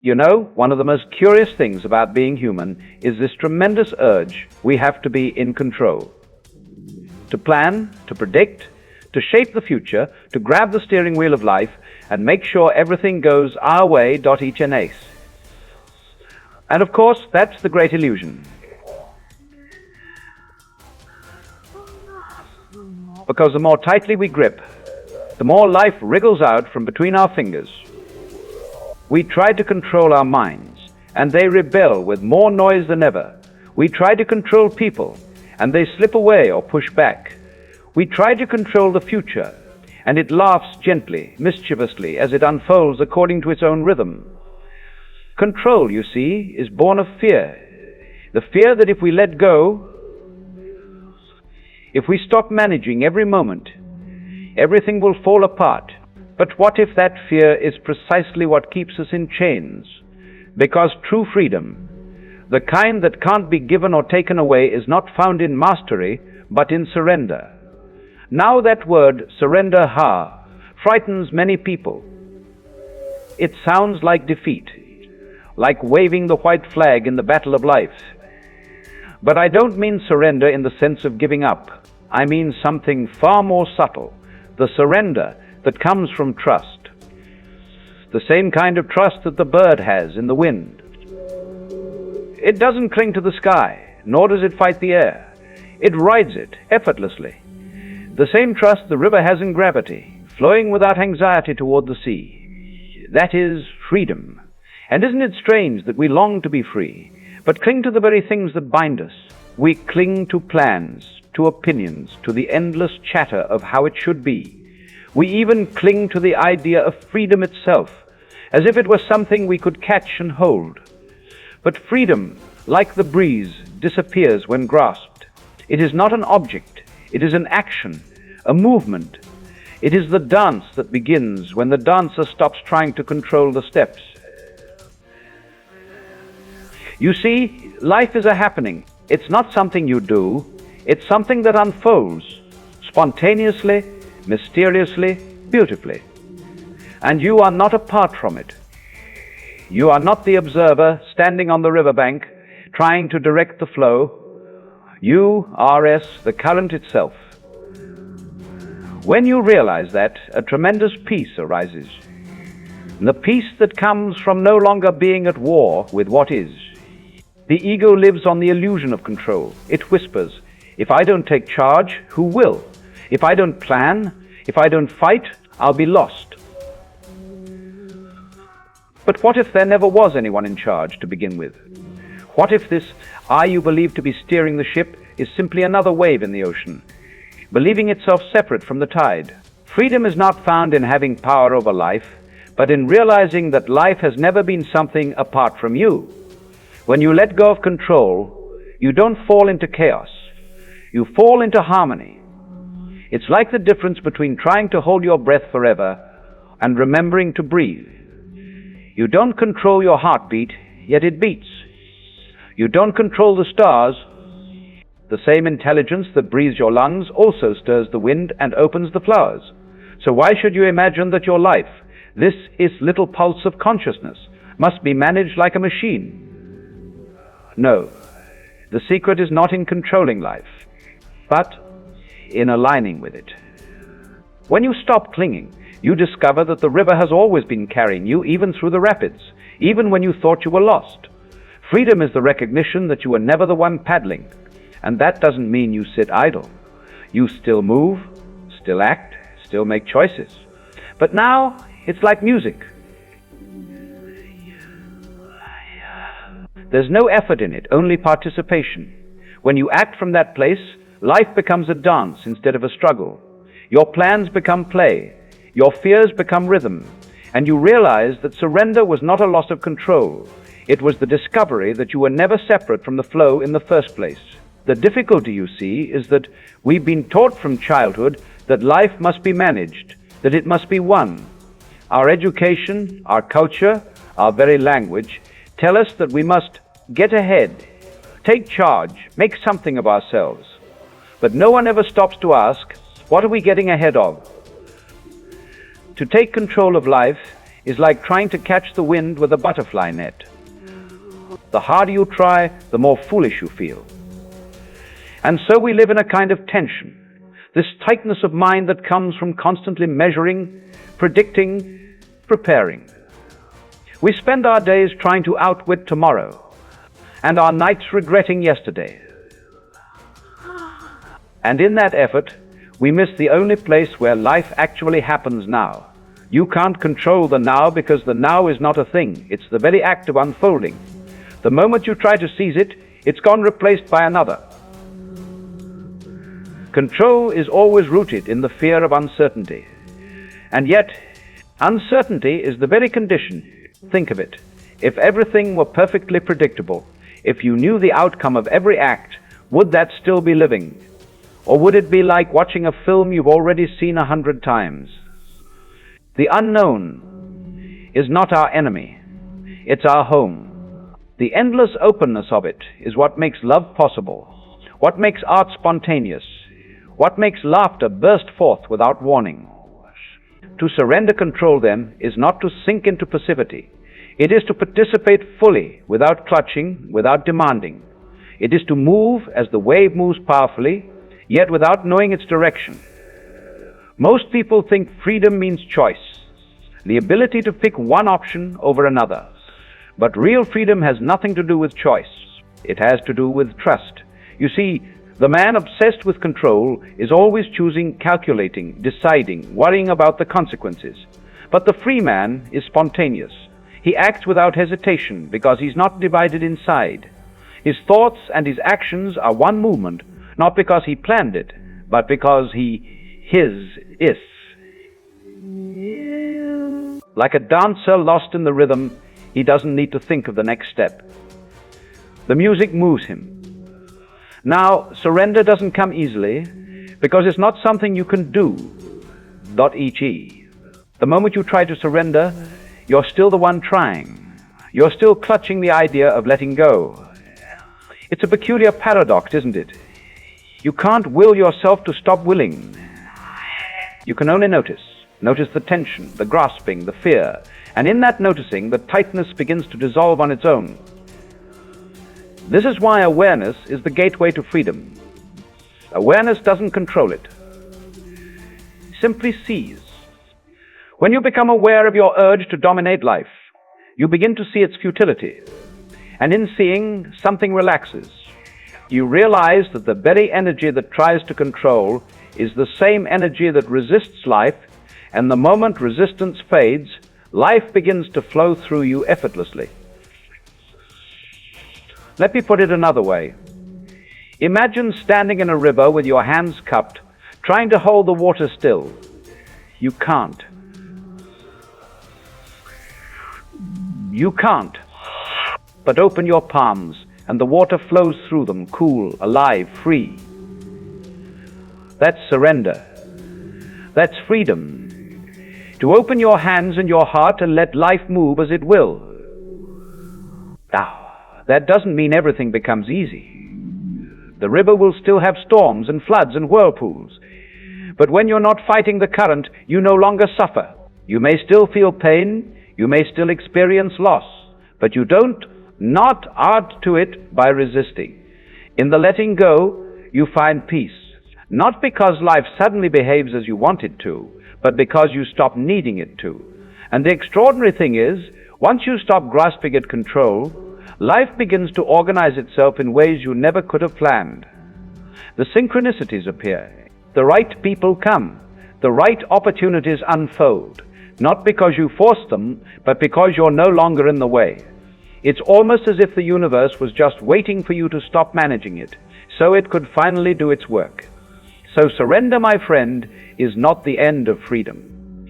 You know, one of the most curious things about being human is this tremendous urge we have to be in control. To plan, to predict, to shape the future, to grab the steering wheel of life and make sure everything goes our way, each and ace. And of course, that's the great illusion. Because the more tightly we grip, the more life wriggles out from between our fingers. We try to control our minds, and they rebel with more noise than ever. We try to control people, and they slip away or push back. We try to control the future, and it laughs gently, mischievously, as it unfolds according to its own rhythm. Control, you see, is born of fear. The fear that if we let go, if we stop managing every moment, everything will fall apart. But what if that fear is precisely what keeps us in chains? Because true freedom, the kind that can't be given or taken away, is not found in mastery, but in surrender. Now that word, surrender, frightens many people. It sounds like defeat, like waving the white flag in the battle of life. But I don't mean surrender in the sense of giving up. I mean something far more subtle, the surrender that comes from trust. The same kind of trust that the bird has in the wind. It doesn't cling to the sky, nor does it fight the air. It rides it effortlessly. The same trust the river has in gravity, flowing without anxiety toward the sea. That is freedom. And isn't it strange that we long to be free, but cling to the very things that bind us? We cling to plans, to opinions, to the endless chatter of how it should be. We even cling to the idea of freedom itself, as if it were something we could catch and hold. But freedom, like the breeze, disappears when grasped. It is not an object, it is an action, a movement. It is the dance that begins when the dancer stops trying to control the steps. You see, life is a happening. It's not something you do, it's something that unfolds, spontaneously, mysteriously, beautifully. And you are not apart from it. You are not the observer standing on the riverbank trying to direct the flow. You are the current itself. When you realize that, a tremendous peace arises. The peace that comes from no longer being at war with what is. The ego lives on the illusion of control. It whispers, if I don't take charge, who will? If I don't plan, if I don't fight, I'll be lost. But what if there never was anyone in charge to begin with? What if this I you believe to be steering the ship is simply another wave in the ocean, believing itself separate from the tide? Freedom is not found in having power over life, but in realizing that life has never been something apart from you. When you let go of control, you don't fall into chaos. You fall into harmony. It's like the difference between trying to hold your breath forever and remembering to breathe. You don't control your heartbeat, yet it beats. You don't control the stars. The same intelligence that breathes your lungs also stirs the wind and opens the flowers. So why should you imagine that your life, this is little pulse of consciousness, must be managed like a machine? No, the secret is not in controlling life, but in aligning with it. When you stop clinging, you discover that the river has always been carrying you, even through the rapids, even when you thought you were lost. Freedom is the recognition that you were never the one paddling, and that doesn't mean you sit idle. You still move, still act, still make choices. But now, it's like music. There's no effort in it, only participation. When you act from that place, life becomes a dance instead of a struggle. Your plans become play. Your fears become rhythm. And you realize that surrender was not a loss of control. It was the discovery that you were never separate from the flow in the first place. The difficulty, you see, is that we've been taught from childhood that life must be managed, that it must be won. Our education, our culture, our very language tell us that we must get ahead, take charge, make something of ourselves. But no one ever stops to ask, what are we getting ahead of? To take control of life is like trying to catch the wind with a butterfly net. The harder you try, the more foolish you feel. And so we live in a kind of tension, this tightness of mind that comes from constantly measuring, predicting, preparing. We spend our days trying to outwit tomorrow, and our nights regretting yesterday. And in that effort, we miss the only place where life actually happens now. You can't control the now because the now is not a thing. It's the very act of unfolding. The moment you try to seize it, it's gone replaced by another. Control is always rooted in the fear of uncertainty. And yet, uncertainty is the very condition. Think of it. If everything were perfectly predictable, if you knew the outcome of every act, would that still be living? Or would it be like watching a film you've already seen 100 times? The unknown is not our enemy. It's our home. The endless openness of it is what makes love possible, what makes art spontaneous, what makes laughter burst forth without warning. To surrender control, then, is not to sink into passivity. It is to participate fully, without clutching, without demanding. It is to move as the wave moves powerfully, yet without knowing its direction. Most people think freedom means choice, the ability to pick one option over another. But real freedom has nothing to do with choice. It has to do with trust. You see, the man obsessed with control is always choosing, calculating, deciding, worrying about the consequences. But the free man is spontaneous. He acts without hesitation because he's not divided inside. His thoughts and his actions are one movement, not because he planned it, but because his is. Like a dancer lost in the rhythm, he doesn't need to think of the next step. The music moves him. Now, surrender doesn't come easily because it's not something you can do. .e.g. The moment you try to surrender, you're still the one trying. You're still clutching the idea of letting go. It's a peculiar paradox, isn't it? You can't will yourself to stop willing. You can only notice. Notice the tension, the grasping, the fear. And in that noticing, the tightness begins to dissolve on its own. This is why awareness is the gateway to freedom. Awareness doesn't control it. Simply sees. When you become aware of your urge to dominate life, you begin to see its futility. And in seeing, something relaxes. You realize that the very energy that tries to control is the same energy that resists life, and the moment resistance fades, life begins to flow through you effortlessly. Let me put it another way. Imagine standing in a river with your hands cupped, trying to hold the water still. You can't. You can't. But open your palms, and the water flows through them, cool, alive, free. That's surrender. That's freedom. To open your hands and your heart and let life move as it will. Now, that doesn't mean everything becomes easy. The river will still have storms and floods and whirlpools. But when you're not fighting the current, you no longer suffer. You may still feel pain, you may still experience loss, but you don't not add to it by resisting. In the letting go, you find peace. Not because life suddenly behaves as you want it to, but because you stop needing it to. And the extraordinary thing is, once you stop grasping at control, life begins to organize itself in ways you never could have planned. The synchronicities appear. The right people come. The right opportunities unfold. Not because you force them, but because you're no longer in the way. It's almost as if the universe was just waiting for you to stop managing it, so it could finally do its work. So surrender, my friend, is not the end of freedom.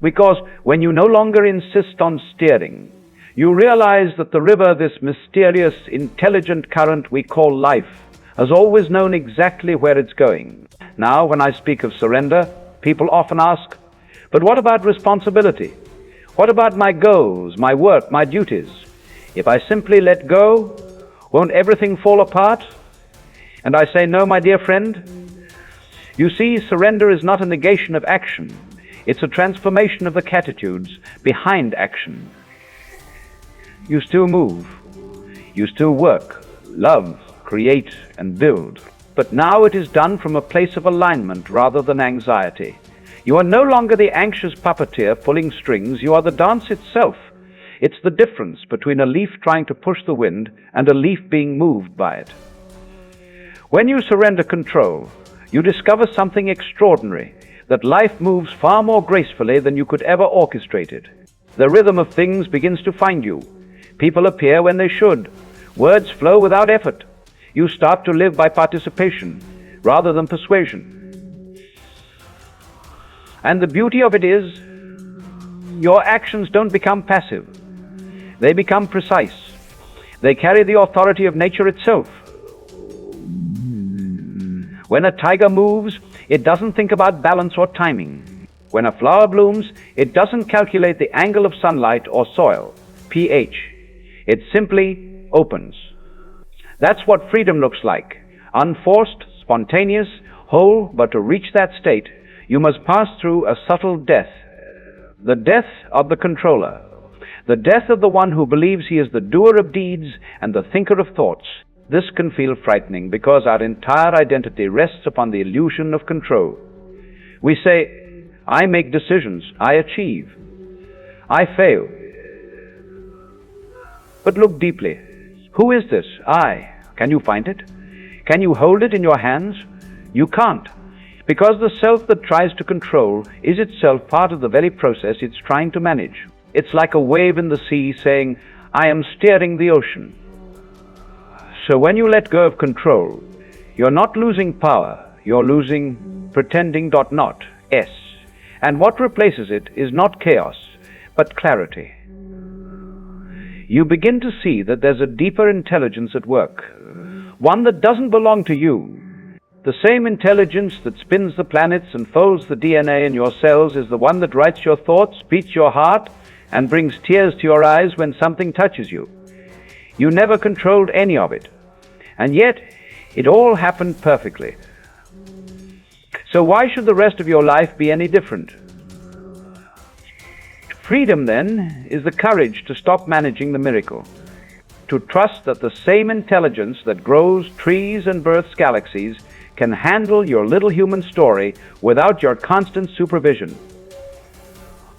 Because when you no longer insist on steering, you realize that the river, this mysterious, intelligent current we call life, has always known exactly where it's going. Now, when I speak of surrender, people often ask, but what about responsibility? What about my goals, my work, my duties? If I simply let go, won't everything fall apart? And I say, no, my dear friend. You see, surrender is not a negation of action. It's a transformation of the catechudes behind action. You still move. You still work, love, create, and build. But now it is done from a place of alignment rather than anxiety. You are no longer the anxious puppeteer pulling strings. You are the dance itself. It's the difference between a leaf trying to push the wind and a leaf being moved by it. When you surrender control, you discover something extraordinary, that life moves far more gracefully than you could ever orchestrate it. The rhythm of things begins to find you. People appear when they should. Words flow without effort. You start to live by participation rather than persuasion. And the beauty of it is, your actions don't become passive. They become precise. They carry the authority of nature itself. When a tiger moves, it doesn't think about balance or timing. When a flower blooms, it doesn't calculate the angle of sunlight or soil, pH. It simply opens. That's what freedom looks like. Unforced, spontaneous, whole, but to reach that state, you must pass through a subtle death. The death of the controller. The death of the one who believes he is the doer of deeds and the thinker of thoughts. This can feel frightening because our entire identity rests upon the illusion of control. We say, I make decisions, I achieve, I fail. But look deeply. Who is this I? Can you find it? Can you hold it in your hands? You can't, because the self that tries to control is itself part of the very process it's trying to manage. It's like a wave in the sea saying, I am steering the ocean. So when you let go of control, you're not losing power, you're losing pretending not, S. And what replaces it is not chaos, but clarity. You begin to see that there's a deeper intelligence at work, one that doesn't belong to you. The same intelligence that spins the planets and folds the DNA in your cells is the one that writes your thoughts, beats your heart, and brings tears to your eyes when something touches you. You never controlled any of it, and yet it all happened perfectly. So why should the rest of your life be any different? Freedom, then, is the courage to stop managing the miracle, to trust that the same intelligence that grows trees and births galaxies can handle your little human story without your constant supervision.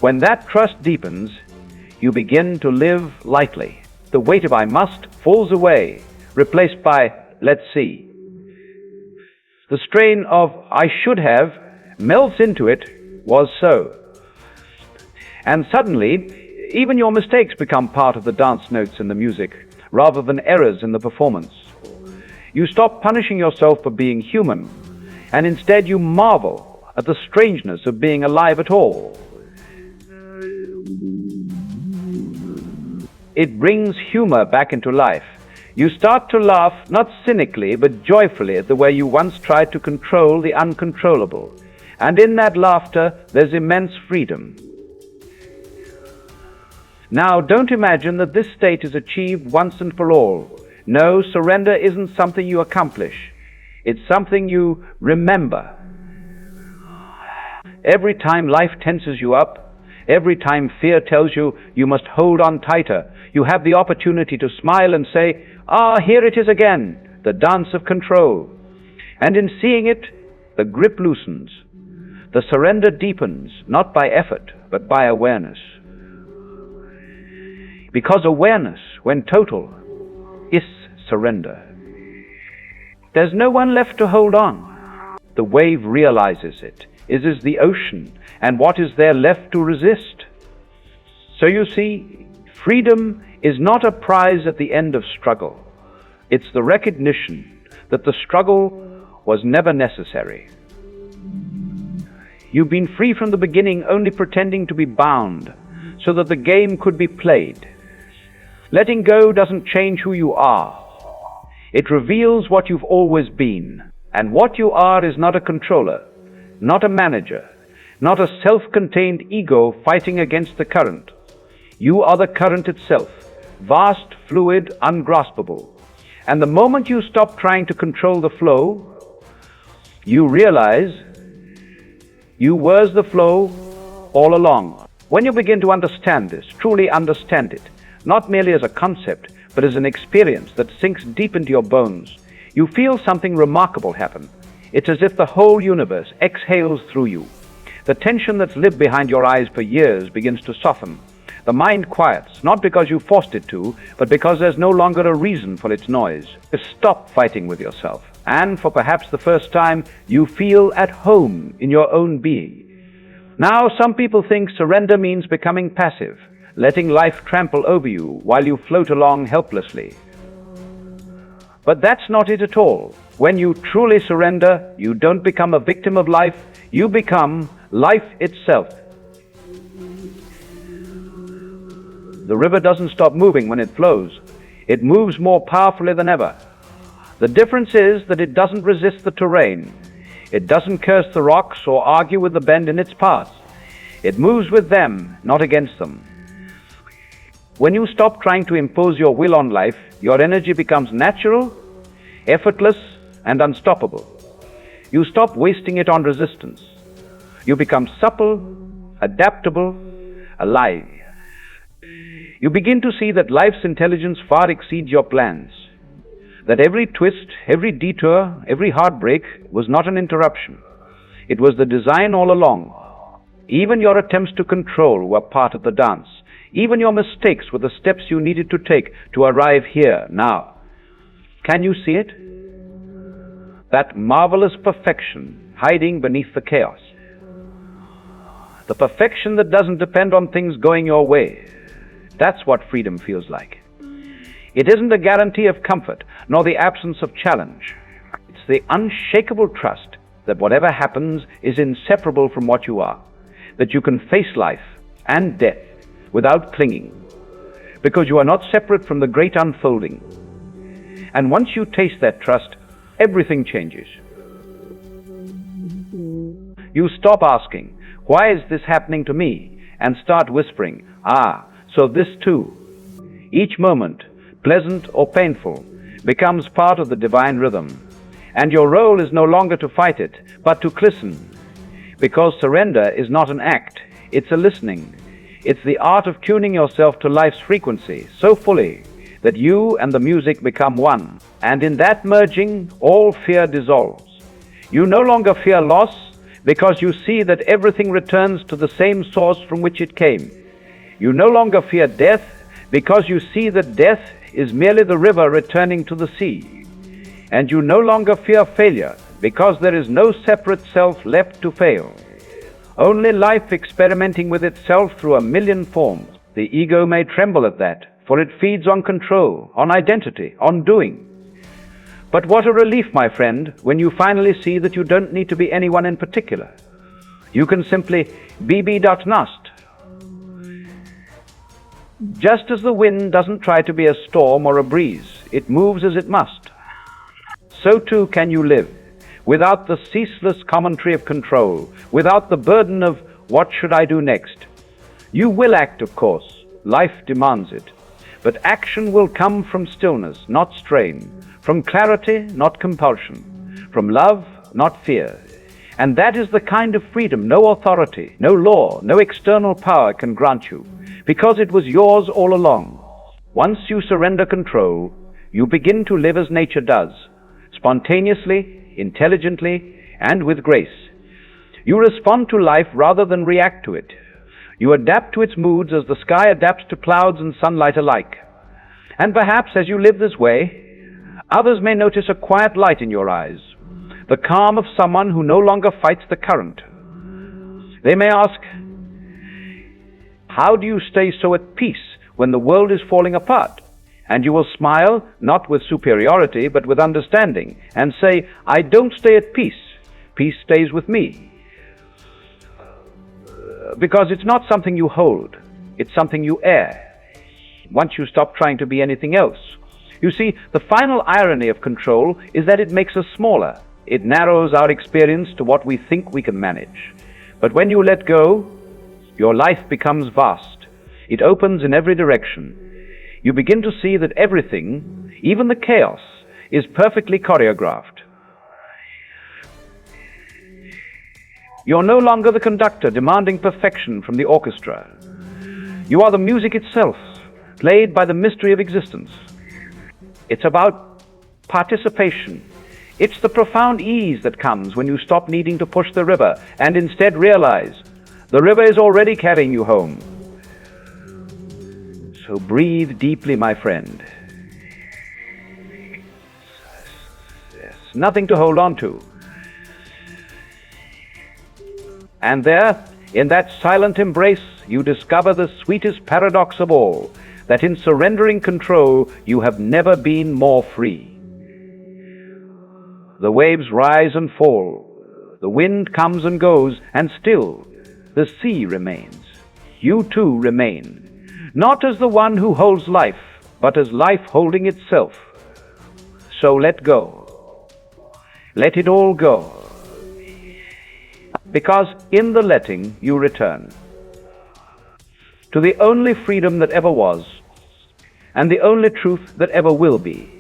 When that trust deepens, you begin to live lightly. The weight of I must falls away, replaced by let's see. The strain of I should have melts into it was so. And suddenly, even your mistakes become part of the dance notes in the music, rather than errors in the performance. You stop punishing yourself for being human, and instead you marvel at the strangeness of being alive at all. It brings humor back into life. You start to laugh, not cynically, but joyfully at the way you once tried to control the uncontrollable. And in that laughter, there's immense freedom. Now, don't imagine that this state is achieved once and for all. No, surrender isn't something you accomplish. It's something you remember. Every time life tenses you up, every time fear tells you you must hold on tighter, you have the opportunity to smile and say, here it is again, the dance of control. And in seeing it, the grip loosens. The surrender deepens, not by effort, but by awareness. Because awareness, when total, is surrender. There's no one left to hold on. The wave realizes it. It is the ocean, and what is there left to resist? So you see, freedom is not a prize at the end of struggle. It's the recognition that the struggle was never necessary. You've been free from the beginning, only pretending to be bound, so that the game could be played. Letting go doesn't change who you are. It reveals what you've always been. And what you are is not a controller, not a manager, not a self-contained ego fighting against the current. You are the current itself, vast, fluid, ungraspable. And the moment you stop trying to control the flow, you realize you was the flow all along. When you begin to understand this, truly understand it, not merely as a concept, but as an experience that sinks deep into your bones, you feel something remarkable happen. It's as if the whole universe exhales through you. The tension that's lived behind your eyes for years begins to soften. The mind quiets, not because you forced it to, but because there's no longer a reason for its noise. Just stop fighting with yourself, and for perhaps the first time, you feel at home in your own being. Now, some people think surrender means becoming passive, letting life trample over you while you float along helplessly. But that's not it at all. When you truly surrender, you don't become a victim of life, you become life itself. The river doesn't stop moving when it flows. It moves more powerfully than ever. The difference is that it doesn't resist the terrain. It doesn't curse the rocks or argue with the bend in its path. It moves with them, not against them. When you stop trying to impose your will on life, your energy becomes natural, effortless, and unstoppable. You stop wasting it on resistance. You become supple, adaptable, alive. You begin to see that life's intelligence far exceeds your plans. That every twist, every detour, every heartbreak was not an interruption. It was the design all along. Even your attempts to control were part of the dance. Even your mistakes were the steps you needed to take to arrive here, now. Can you see it? That marvelous perfection hiding beneath the chaos. The perfection that doesn't depend on things going your way. That's what freedom feels like. It isn't a guarantee of comfort, nor the absence of challenge. It's the unshakable trust that whatever happens is inseparable from what you are, that you can face life and death without clinging, because you are not separate from the great unfolding. And once you taste that trust, everything changes. You stop asking, "Why is this happening to me?" and start whispering, "Ah, so this too." Each moment, pleasant or painful, becomes part of the divine rhythm, and your role is no longer to fight it, but to listen, because surrender is not an act, it's a listening. It's the art of tuning yourself to life's frequency so fully that you and the music become one, and in that merging, all fear dissolves. You no longer fear loss because you see that everything returns to the same source from which it came. You no longer fear death because you see that death is merely the river returning to the sea. And you no longer fear failure because there is no separate self left to fail. Only life experimenting with itself through a million forms. The ego may tremble at that, for it feeds on control, on identity, on doing. But what a relief, my friend, when you finally see that you don't need to be anyone in particular. You can simply be.nast. Just as the wind doesn't try to be a storm or a breeze, it moves as it must. So too can you live, without the ceaseless commentary of control, without the burden of what should I do next. You will act, of course, life demands it, but action will come from stillness, not strain, from clarity, not compulsion, from love, not fear. And that is the kind of freedom no authority, no law, no external power can grant you, because it was yours all along. Once you surrender control, you begin to live as nature does, spontaneously, intelligently, and with grace. You respond to life rather than react to it. You adapt to its moods as the sky adapts to clouds and sunlight alike. And perhaps as you live this way, others may notice a quiet light in your eyes, the calm of someone who no longer fights the current. They may ask, "How do you stay so at peace when the world is falling apart?" And you will smile, not with superiority, but with understanding, and say, "I don't stay at peace. Peace stays with me." Because it's not something you hold, it's something you air. Once you stop trying to be anything else. You see, the final irony of control is that it makes us smaller. It narrows our experience to what we think we can manage. But when you let go, your life becomes vast. It opens in every direction. You begin to see that everything, even the chaos, is perfectly choreographed. You're no longer the conductor demanding perfection from the orchestra. You are the music itself, played by the mystery of existence. It's about participation. It's the profound ease that comes when you stop needing to push the river and instead realize the river is already carrying you home. So breathe deeply, my friend. Yes, nothing to hold on to. And there, in that silent embrace, you discover the sweetest paradox of all, that in surrendering control, you have never been more free. The waves rise and fall, the wind comes and goes, and still the sea remains. You too remain, not as the one who holds life, but as life holding itself. So let go. Let it all go. Because in the letting you return to the only freedom that ever was, and the only truth that ever will be.